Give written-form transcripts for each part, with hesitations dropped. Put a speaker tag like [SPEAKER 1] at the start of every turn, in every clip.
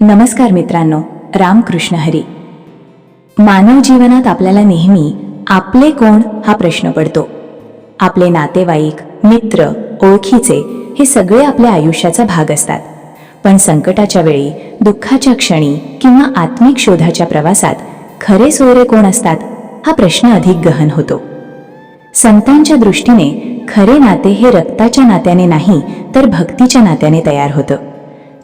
[SPEAKER 1] नमस्कार मित्रांनो, रामकृष्ण हरी. मानव जीवनात आपल्याला नेहमी आपले कोण हा प्रश्न पडतो. आपले नातेवाईक, मित्र, ओळखीचे हे सगळे आपल्या आयुष्याचा भाग असतात. पण संकटाच्या वेळी, दुःखाच्या क्षणी किंवा आत्मिक शोधाच्या प्रवासात खरे सोयरे कोण असतात हा प्रश्न अधिक गहन होतो. संतांच्या दृष्टीने खरे नाते हे रक्ताच्या नात्याने नाही तर भक्तीच्या नात्याने तयार होतं.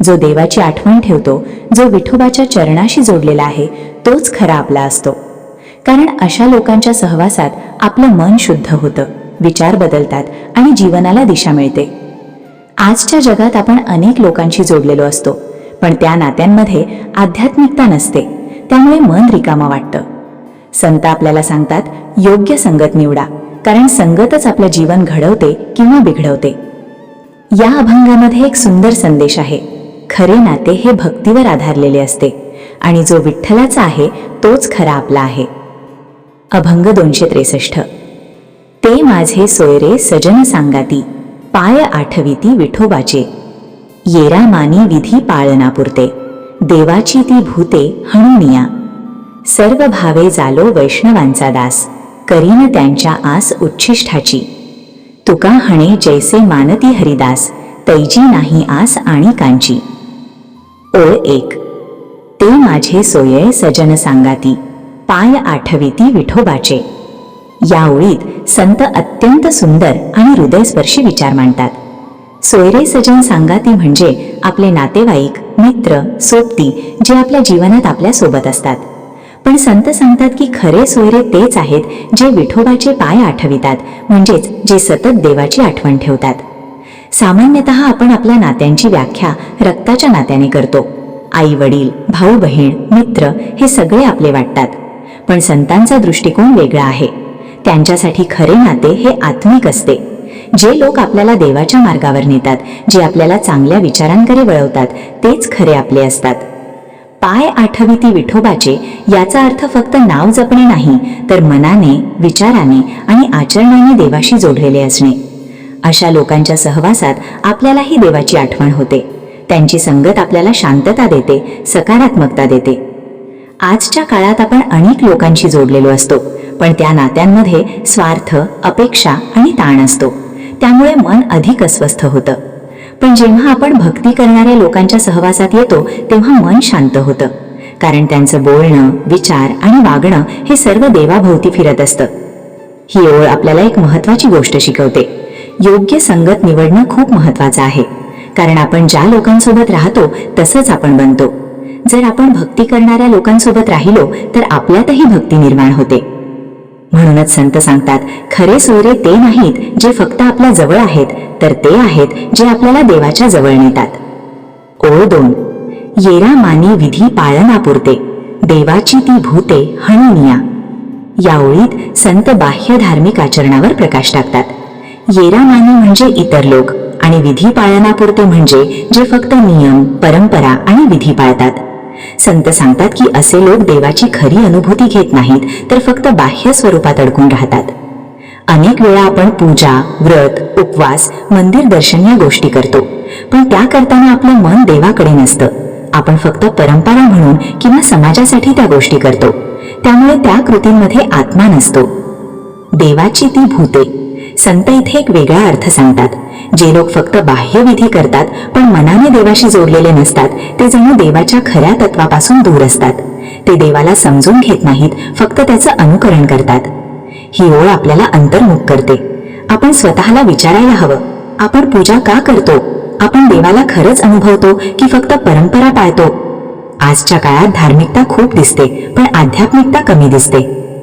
[SPEAKER 1] जो देवाची आठवण ठेवतो, जो विठोबाच्या चरणाशी जोडलेला आहे, तोच खरा आपला असतो. कारण अशा लोकांच्या सहवासात आपलं मन शुद्ध होतं, विचार बदलतात आणि जीवनाला दिशा मिळते. आजच्या जगात आपण अनेक लोकांशी जोडलेलो असतो, पण त्या नात्यांमध्ये आध्यात्मिकता नसते, त्यामुळे मन रिकामं वाटतं. संत आपल्याला सांगतात, योग्य संगत निवडा, कारण संगतच आपलं जीवन घडवते किंवा बिघडवते. या अभंगामध्ये एक सुंदर संदेश आहे. खरे नाते हे भक्तीवर आधारलेले असते आणि जो विठ्ठलाचा आहे तोच खरा आपला आहे. अभंग 263. ते माझे सोयरे सजन सांगाती, पाय आठविती विठोबाचे. येरा मानी विधी पाळनापुरते, देवाची ती भूते हणुनिया. सर्व भावे जालो वैष्णवांचा दास, करीन त्यांच्या आस उच्छिष्ठाची. तुका हणे जैसे मानती हरिदास, तैजी नाही आस आणि कांची. ओळ 1. ते माझे सोये सजन सांगाती, पाय आठविती विठोबाचे. या ओळीत संत अत्यंत सुंदर आणि हृदयस्पर्शी विचार मांडतात. सोयरे सजन सांगाती म्हणजे आपले नातेवाईक, मित्र, सोबती जे आपल्या जीवनात आपल्या सोबत असतात. पण संत सांगतात की खरे सोयरे तेच आहेत जे विठोबाचे पाय आठवितात, म्हणजेच जे सतत देवाची आठवण ठेवतात. सामान्यतः आपण आपल्या नात्यांची व्याख्या रक्ताच्या नात्याने करतो. आई वडील, भाऊ बहीण, मित्र हे सगळे आपले वाटतात. पण संतांचा दृष्टिकोन वेगळा आहे. त्यांच्यासाठी खरे नाते हे आत्मिक असते. जे लोक आपल्याला देवाच्या मार्गावर नेतात, जे आपल्याला चांगल्या विचारांकडे वळवतात, तेच खरे आपले असतात. पाय आठविती विठोबाचे याचा अर्थ फक्त नाव जपणे नाही, तर मनाने, विचाराने आणि आचरणाने देवाशी जोडलेले असणे. अशा लोकांच्या सहवासात आपल्यालाही देवाची आठवण होते. त्यांची संगत आपल्याला शांतता देते, सकारात्मकता देते. आजच्या काळात आपण अनेक लोकांशी जोडलेलो असतो, पण त्या नात्यांमध्ये स्वार्थ, अपेक्षा आणि ताण असतो. त्यामुळे मन अधिक अस्वस्थ होतं. पण जेव्हा आपण भक्ती करणाऱ्या लोकांच्या सहवासात येतो तेव्हा मन शांत होतं, कारण त्यांचं बोलणं, विचार आणि वागणं हे सर्व देवाभोवती फिरत असतं. ही ओळ आपल्याला एक महत्त्वाची गोष्ट शिकवते. योग्य संगत निवडणं खूप महत्त्वाचं आहे, कारण आपण ज्या लोकांसोबत राहतो तसंच आपण बनतो. जर आपण भक्ती करणाऱ्या लोकांसोबत राहिलो तर आपल्यातही भक्ती निर्माण होते. म्हणूनच संत सांगतात, खरे सोयरे ते नाहीत जे फक्त आपल्या जवळ आहेत, तर ते आहेत जे आपल्याला देवाच्या जवळ नेतात. ओळ 2. येरा मानी विधी पाळनापुरते, देवाची ती भूते हणुनिया. या ओळीत संत बाह्य धार्मिक आचरणावर प्रकाश टाकतात. येरा मानी म्हणजे इतर लोक आणि विधी पाळनापुरते म्हणजे जे फक्त नियम, परंपरा आणि विधी पाळतात. संत सांगतात की असे लोक देवाची खरी अनुभूती घेत नाहीत, तर फक्त बाह्य स्वरूपात अडकून राहतात. अनेक वेळा आपण पूजा, व्रत, उपवास, मंदिर दर्शन या गोष्टी करतो, पण त्या करताना आपलं मन देवाकडे नसतं. आपण फक्त परंपरा म्हणून किंवा समाजासाठी त्या गोष्टी करतो, त्यामुळे त्या कृतींमध्ये आत्मा नसतो. देवाची ती भूते. संत इथे एक वेगळा अर्थ सांगतात. जे लोक फक्त बाह्य विधी करतात पण मनाने देवाशी जोडलेले नसतात, ते जणू देवाच्या खऱ्या तत्वापासून दूर असतात. ते देवाला समजून घेत नाहीत, फक्त त्याचं अनुकरण करतात. ही ओळ आपल्याला अंतर्मुख करते. आपण स्वतःला विचारायला हवं, आपण पूजा का करतो? आपण देवाला खरंच अनुभवतो की फक्त परंपरा पाळतो? आजच्या काळात धार्मिकता खूप दिसते, पण आध्यात्मिकता कमी दिसते.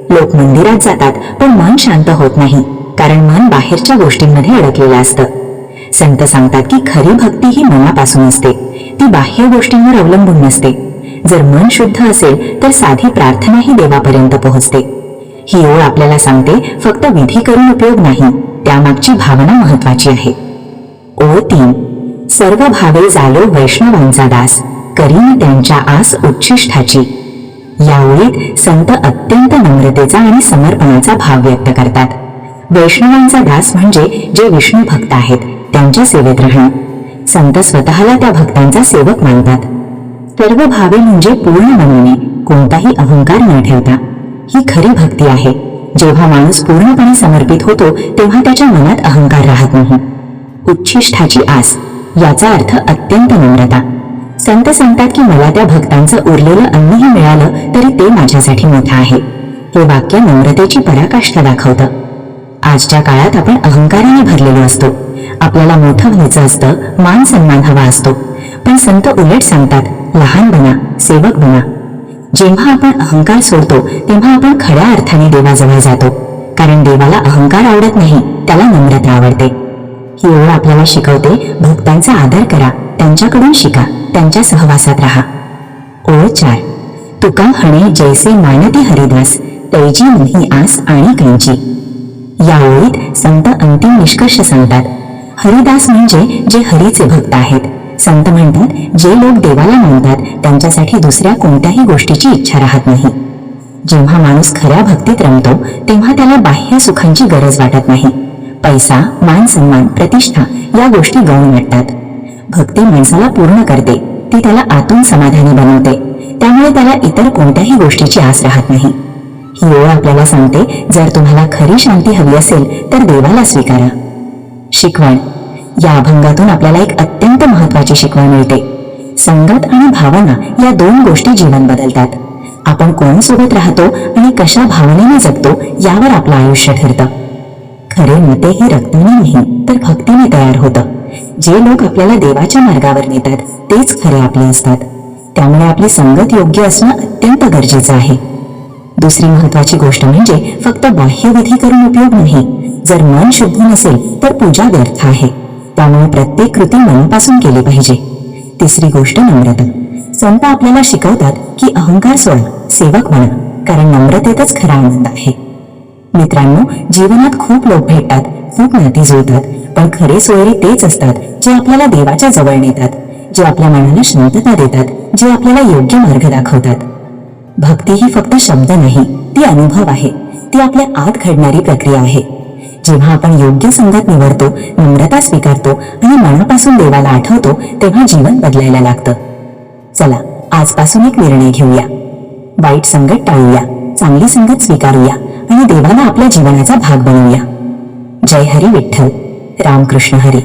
[SPEAKER 1] लोक मंदिरात जातात पण मन शांत होत नाही, कारण मन बाहेरच्या गोष्टींमध्ये अडकलेलं असतं. संत सांगतात की खरी भक्ती ही मनापासून असते, ती बाह्य गोष्टींवर अवलंबून नसते. जर मन शुद्ध असेल तर साधी प्रार्थनाही देवापर्यंत पोहोचते. ही ओळ आपल्याला सांगते, फक्त विधी करून उपयोग नाही, त्यामागची भावना महत्वाची आहे. ओळ 3. सर्व भावे जालो वैष्णवांचा दास, करीन त्यांच्या आस उच्छिष्ठाची. या ओळीत संत अत्यंत नम्रतेचा आणि समर्पणाचा भाव व्यक्त करतात. वैष्णवांचा दास म्हणजे जे विष्णू भक्त आहेत, त्यांच्या सेवेत राहणं. संत स्वतःला त्या भक्तांचा सेवक मानतात.
[SPEAKER 2] सर्व भावे म्हणजे पूर्ण बनवणे, कोणताही अहंकार न ठेवता, ही खरी भक्ती आहे. जेव्हा माणूस पूर्णपणे समर्पित होतो तेव्हा त्याच्या मनात अहंकार राहत नाही. उच्छिष्टाची आस, याचा अर्थ अत्यंत नम्रता. संत सांगतात की मला त्या भक्तांचं उरलेलं अन्नही मिळालं तरी ते माझ्यासाठी मोठं आहे. हे वाक्य नम्रतेची पराकाष्ठा दाखवतं. आजच्या काळात आपण अहंकाराने भरलेलो असतो. आपल्याला मोठं व्हायचं असतं, मान सन्मान हवा असतो. पण संत उलट सांगतात, लहान बना, सेवक बना. जेव्हा आपण अहंकार सोडतो तेव्हा आपण खऱ्या अर्थाने देवाजवळ जातो. कारण देवाला अहंकार आवडत नाही, त्याला नम्रता आवडते. ही ओळ आपल्याला शिकवते, भक्तांचा आदर करा, त्यांच्याकडून शिका, त्यांच्या सहवासात राहा. ओळ 4. तुका हणे जैसे मानती हरिदास, तैजी नाही आस आणि कैंची. या ओळीत संत अंतिम निष्कर्ष सांगतात. हरिदास म्हणजे जे हरीचे भक्त आहेत. संत म्हणतात, जे लोक देवाला मानतात त्यांच्यासाठी दुसऱ्या कोणत्याही गोष्टीची इच्छा राहत नाही. जेव्हा माणूस खऱ्या भक्तीत रमतो तेव्हा त्याला बाह्य सुखांची गरज वाटत नाही. पैसा, मान सन्मान, प्रतिष्ठा या गोष्टी गौण वाटतात. भक्ती माणसाला पूर्ण करते, ती त्याला आतून समाधानी बनवते. त्यामुळे त्याला इतर कोणत्याही गोष्टीची आस राहत नाही. ही ओळ आपल्याला सांगते, जर तुम्हाला खरी शांती हवी असेल तर देवाला स्वीकारा. शिकवण. या अभंगातून आपल्याला एक अत्यंत महत्वाची शिकवण मिळते. संगत आणि भावना या 2 गोष्टी जीवन बदलतात. आपण कोणासोबत राहतो आणि कशा भावनेने जगतो यावर आपलं आयुष्य ठरतं. खरे नाते हे रक्ताने नाही तर भक्तीने तयार होतं. जे लोक आपल्याला देवाच्या मार्गावर नेतात तेच खरे आपले असतात. त्यामुळे आपली संगत योग्य असणं अत्यंत गरजेचं आहे. दुसरी महत्वाची गोष्ट म्हणजे फक्त बाह्यविधी करून उपयोग नाही. जर मन शुद्ध नसेल तर पूजा व्यर्थ आहे. त्यामुळे प्रत्येक कृती मनापासून केली पाहिजे. तिसरी गोष्ट नम्रता. संत आपल्याला शिकवतात की अहंकार सोडा, सेवक बना, कारण नम्रतेतच खरा आनंद आहे. मित्रांनो, जीवनात खूप लोक भेटतात, खूप नाती जुळतात, पण खरे सोयरे तेच असतात जे आपल्याला देवाच्या जवळ नेतात, जे आपल्या मनाला शांतता देतात, जे आपल्याला योग्य मार्ग दाखवतात. भक्ती ही फक्त शब्द नाही, ती अनुभव आहे. ती आपल्या आत घडणारी प्रक्रिया आहे. जेव्हा आपण योग्य संगत निवडतो, नम्रता स्वीकारतो आणि मनापासून देवाला आठवतो तेव्हा जीवन बदलायला लागतं. चला, आजपासून एक निर्णय घेऊया. वाईट संगत टाळूया, चांगली संगत स्वीकारूया आणि देवाला आपल्या जीवनाचा भाग बनवूया. जय हरी विठ्ठल. रामकृष्ण हरी.